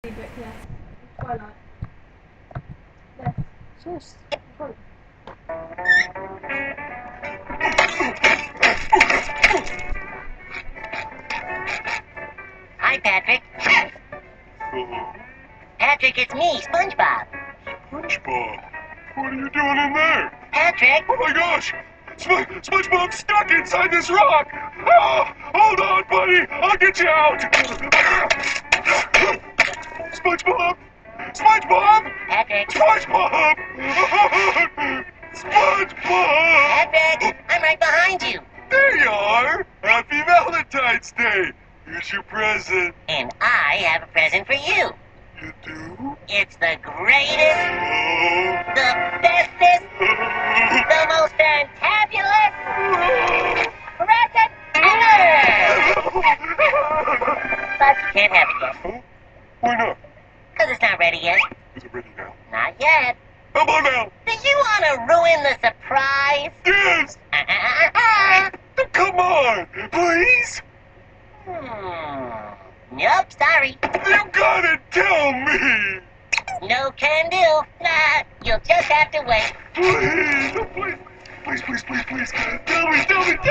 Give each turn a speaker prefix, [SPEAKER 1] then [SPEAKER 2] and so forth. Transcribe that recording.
[SPEAKER 1] Yes. Twilight. Yes. Shush. Twilight.
[SPEAKER 2] Hi, Patrick. Patrick, it's me, SpongeBob.
[SPEAKER 3] SpongeBob, what are you doing in there?
[SPEAKER 2] Patrick!
[SPEAKER 3] Oh my gosh! SpongeBob's stuck inside this rock! Ah, hold on, buddy! I'll get you out! SpongeBob! SpongeBob!
[SPEAKER 2] Patrick!
[SPEAKER 3] SpongeBob! SpongeBob!
[SPEAKER 2] Patrick! I'm right behind you!
[SPEAKER 3] There you are! Happy Valentine's Day! Here's your present.
[SPEAKER 2] And I have a present for you.
[SPEAKER 3] You do?
[SPEAKER 2] It's the greatest,
[SPEAKER 3] Oh.
[SPEAKER 2] the bestest, the most fantabulous present ever! But you can't have it yet,
[SPEAKER 3] Huh? Why not?
[SPEAKER 2] because it's not ready yet.
[SPEAKER 3] Is it ready now?
[SPEAKER 2] Not yet.
[SPEAKER 3] How about now?
[SPEAKER 2] Do you want to ruin the surprise?
[SPEAKER 3] Yes! Come on, please!
[SPEAKER 2] Nope, sorry.
[SPEAKER 3] You gotta tell me!
[SPEAKER 2] No can do. Nah, you'll just have to wait.
[SPEAKER 3] Please, please, please, please, please, please. Tell me, tell me, tell me.